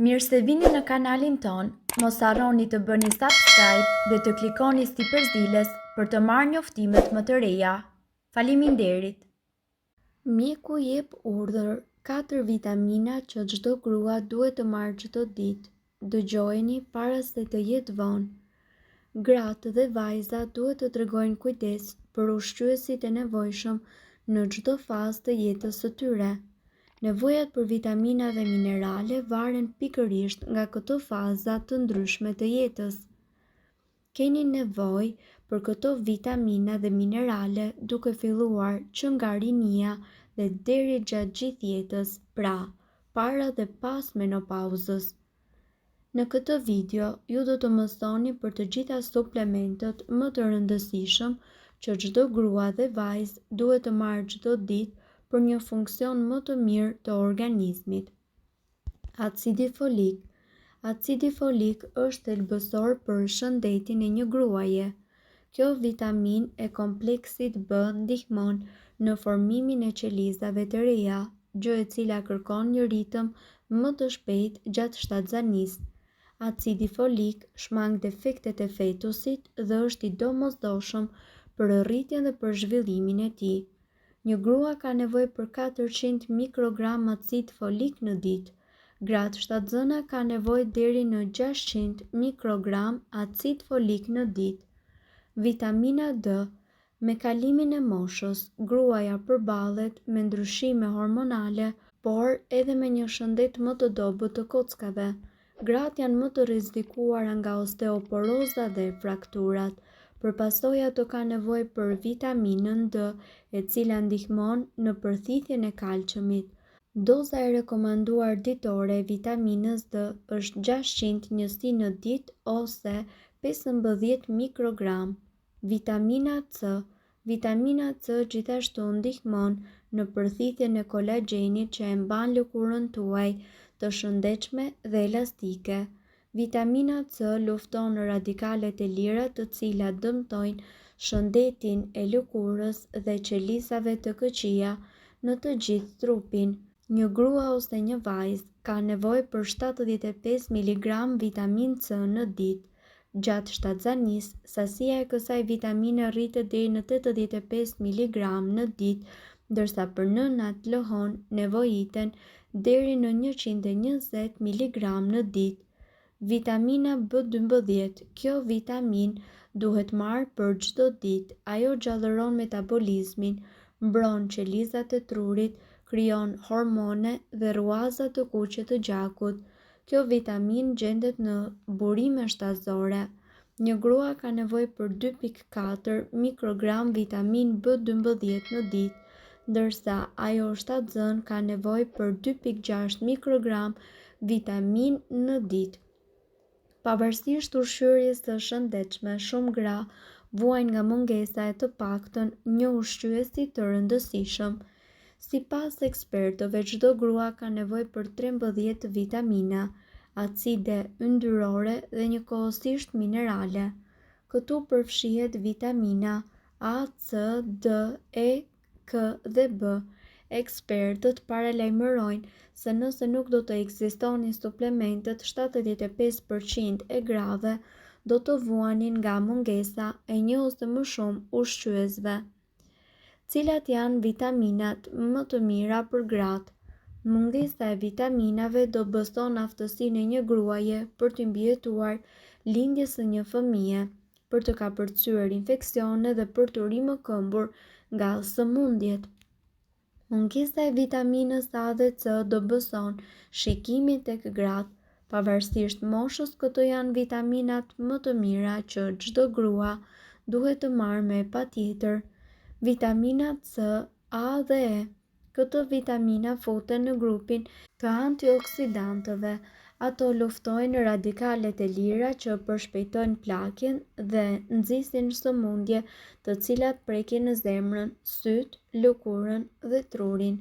Mirë se vini në kanalin ton, mos harroni të bëni subscribe dhe të klikoni si përzieles për të marrë njoftimet më të reja. Faleminderit! Mjeku jep urdhër 4 vitamina që çdo grua duhet të marrë çdo ditë. Dëgjojeni para se të jetë vonë. Gratë dhe vajzat duhet të tregojnë kujdes për ushqyesit e nevojshëm në çdo fazë të jetës së tyre. Nevojat për vitamina dhe minerale varen pikërisht nga këto faza të ndryshme të jetës. Keni nevojë për këto vitamina dhe minerale duke filluar që nga rinia dhe deri gjatë gjithë jetës, pra para dhe pas menopauzës. Në këtë video, ju do të mësoni për të gjitha suplementet më të rëndësishëm që çdo grua dhe vajzë duhet të marrë çdo ditë për një funksion më të mirë të organizmit. Acidi folik. Acidi folik është thelbësor për shëndetin e një gruaje. Kjo vitamin e kompleksit B ndihmon në formimin e qelizave të reja, gjë e cila kërkon një ritëm më të shpejtë gjatë shtatzanisë. Acidi folik shmang defektet e fetusit dhe është i domosdoshëm për rritjen dhe për zhvillimin e tij. Një grua ka nevojë për 400 mikrogram acid folik në ditë. Gratë shtatzëna ka nevojë deri në 600 mikrogram acid folik në ditë. Vitamina D. Me kalimin e moshës, gruaja përballet me ndryshime hormonale, por edhe me një shëndet më të dobët të kockave. Gratë janë më të rrezikuara nga osteoporoza dhe frakturat. Për pasojë ato ka nevojë për vitaminën D, e cila ndihmon në përthithjen e kalciumit. Doza e rekomanduar ditore e vitaminës D është 600 njësi në ditë ose 15 mikrogram. Vitamina C. Vitamina C gjithashtu ndihmon në përthithjen e kolagjenit që e mban lëkurën tuaj të shëndetshme dhe elastike. Vitamina C lufton radikalet e lira të cilat dëmtojnë shëndetin e lëkurës dhe qelizave të këqija në të gjithë trupin. Një grua ose një vajzë ka nevojë për 75 mg vitamin C në ditë. Gjatë shtatzanisë, sasia e kësaj vitamine rritet deri në 85 mg në ditë, ndërsa për nënat lëhon nevojiten deri në 120 mg në ditë. Vitamina B12. Kjo vitamin duhet marrë për çdo ditë. Ajo gjallëron metabolizmin, mbron qelizat e trurit, krijon hormone dhe rruaza të kuqe të gjakut. Kjo vitamin gjendet në burime shtatëzore. Një grua ka nevojë për 2.4 mikrogram vitamin B12 në ditë, ndërsa ajo shtatzën ka nevojë për 2.6 mikrogram vitamin në ditë. Pavarësisht ushqyerjes së shëndetshme, shumë gra vuajnë nga mungesa e të paktën një ushqyesi të rëndësishëm. Sipas ekspertëve, çdo grua ka nevojë për 13 vitamina, acide yndyrore dhe njëkohësisht minerale. Këtu përfshihet vitamina A, C, D, E, K dhe B. Ekspertët paralajmërojnë se nëse nuk do të ekzistonin suplementet, 75% e grave do të vuanin nga mungesa e një ose më shumë ushqyesve. Cilat janë vitaminat më të mira për gratë? Mungesa e vitaminave do bëson aftësinë e një gruaje për të mbijetuar lindjes së një fëmije, për të kapërcyer infeksione dhe për të rimëkëmbur nga sëmundjet. Mungesa e vitaminës A dhe C do bëson shikimin tek gratë. Pavarësisht moshës, këto janë vitaminat më të mira që çdo grua duhet të marrë me patjetër. Vitaminat C, A dhe E. Këto vitamina futen në grupin të antioksidantëve. Ato luftojnë radikalet e lira që përshpejtojnë plakjen dhe nxisin sëmundje, të cilat prekin në zemrën, syt, lëkurën dhe trurin.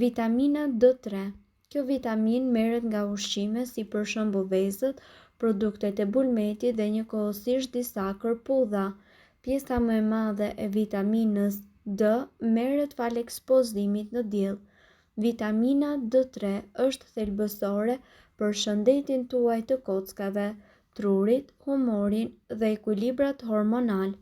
Vitamina D3. Kjo vitamin merret nga ushqime si për shembull vezët, produktet e bulmetit dhe njëkohësisht disa kërpudha. Pjesa më e madhe e vitaminës D merret fal ekspozimit në diell. Vitamina D3 është thelbësore për shëndetin tuaj të kockave, trurit, humorin dhe ekuilibrat hormonal.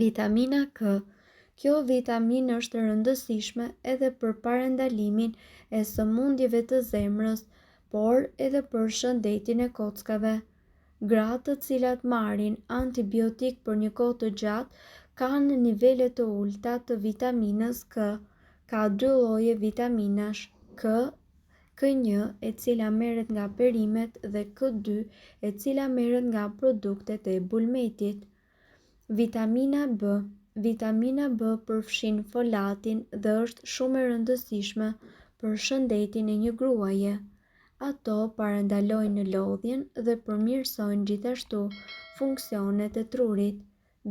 Vitamina K. Kjo vitaminë është e rëndësishme edhe për parandalimin e sëmundjeve të zemrës, por edhe për shëndetin e kockave. Gratë të cilat marrin antibiotik për një kohë të gjatë kanë nivele të ulta të vitaminës K. Ka 2 lloje vitaminash, K1 e cila merret nga perimet dhe K2 e cila merret nga produktet e bulmetit. Vitamina B. Vitamina B përfshin folatin dhe është shumë e rëndësishme për shëndetin e një gruaje. Ato parandalojnë lodhjen dhe përmirësojnë gjithashtu funksionet e trurit.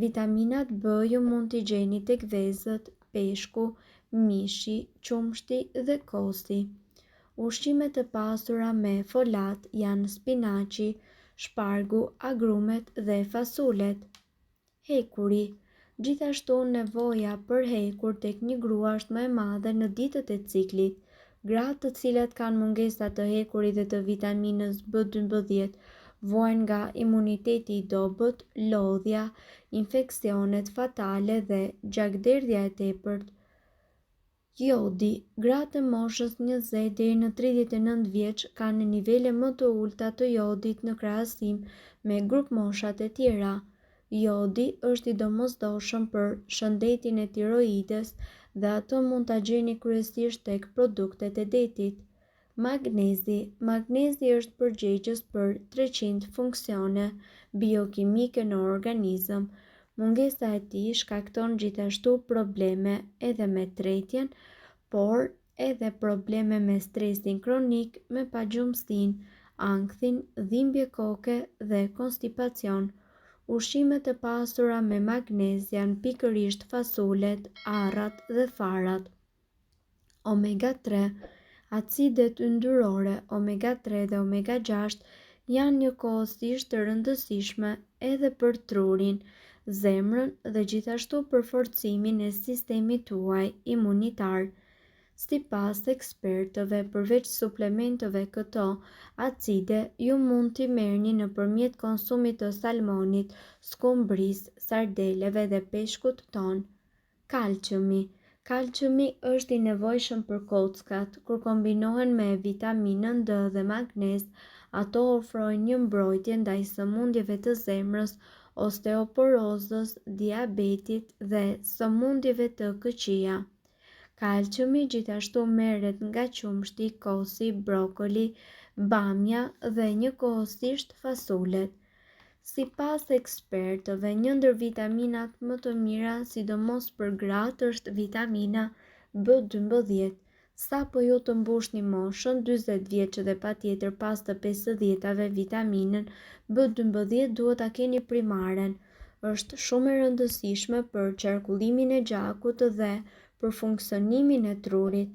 Vitaminat B ju mund t'i gjeni tek vezët, peshku, mishi, qumshti dhe kosi. Ushqimet e pasura me folat janë spinaçi, shpargu, agrumet dhe fasulet. Hekuri. Gjithashtu nevoja për hekur tek një grua është më e madhe në ditët e ciklit. Gratë të cilat kanë mungesa të hekurit dhe të vitaminës B12 vuajnë nga imuniteti i dobët, lodhja, infeksionet fatale dhe gjakderdhja e tepërt. Jodi. Gratë e moshës 20 deri në 39 vjeç kanë nivele më të ulta të jodit në krahasim me grup moshat e tjera. Jodi është i domosdoshëm për shëndetin e tiroides dhe ato mund ta gjeni kryesisht tek produktet e detit. Magnezi. Magnezi është përgjegjës për 300 funksione biokimike në organizëm. Mungesa e tij shkakton gjithashtu probleme edhe me tretjen, por edhe probleme me stresin kronik, me pagjumsinë, ankthin, dhimbje koke dhe konstipacion. Ushqimet e pasura me magnez janë pikërisht fasulet, arrat dhe farat. Omega 3. Acidet yndyrore omega 3 dhe omega 6 janë njëkohësisht të rëndësishme edhe për trurin, zemrën dhe gjithashtu për forcimin e sistemit tuaj imunitar. Sipas ekspertëve, përveç suplementeve këto acide ju mund t'i merrni nëpërmjet konsumit të salmonit, skumbrisë, sardeleve dhe peshkut ton. Kalciumi. Kalciumi është i nevojshëm për kockat. Kur kombinohen me vitaminën D dhe magnez, ato ofrojnë një mbrojtje ndaj sëmundjeve të zemrës, osteoporozës, diabetit dhe sëmundjeve të këqija. Kalciumi gjithashtu merret nga qumshti, kosi, brokoli, bamja dhe njëkohësisht fasulet. Sipas ekspertëve, një ndër vitaminat më të mira, sidomos për gratë, është vitamina B12. Sapo ju të mbushni moshën 40 vjeç dhe patjetër pas të 50-ave, vitaminën B12 duhet ta keni primaren. Është shumë e rëndësishme për qarkullimin e gjakut dhe për funksionimin e trurit.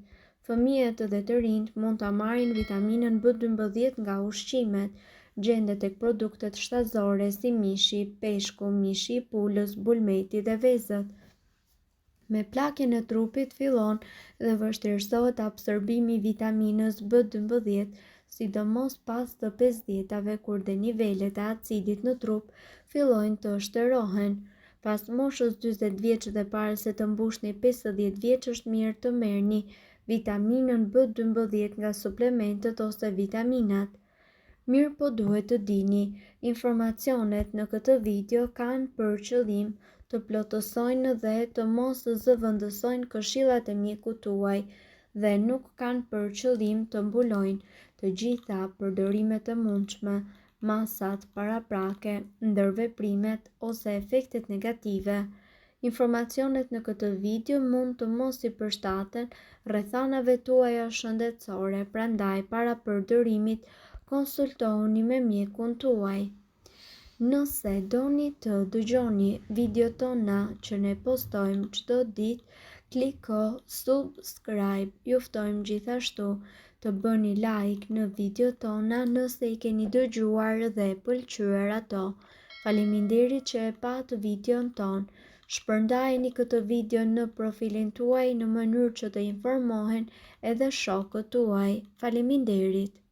Fëmijët dhe të rinjt mund ta marrin vitaminën B12 nga ushqimet. Gjendet tek produktet shtazore si mishi, peshku, mishi i pulës, bulmeti dhe vezët. Me plakjen e trupit fillon dhe vështirësohet absorbimi i vitaminës B12, sidomos pas të 50-ave kur dhe nivelet e acidit në trup fillojnë të shtërohen. Pas moshës 40 vjeç dhe para se të mbushni 50 vjeç është mirë të merrni vitaminën B12 nga suplementet ose vitaminat. Mirë po duhet të dini, informacionet në këtë video kanë për qëllim të plotësojnë dhe të mos zëvendësojnë këshillat e mjekut tuaj dhe nuk kanë për qëllim të mbulojnë të gjitha përdorimet e mundshme, masat paraprake, ndërveprimet ose efektet negative. Informacionet në këtë video mund të mos i përshtaten rrethanave tuaja shëndetësore, prandaj para përdorimit konsultohuni me mjekun tuaj. Nëse doni të dëgjoni videot tona që ne postojmë çdo ditë, kliko subscribe. Ju ftojmë gjithashtu të bëni like në videot tona nëse i keni dëgjuar dhe pëlqyer ato. Faleminderit që e pat videon ton. Shpërndajeni këtë video në profilin tuaj në mënyrë që të informohen edhe shokët tuaj. Faleminderit.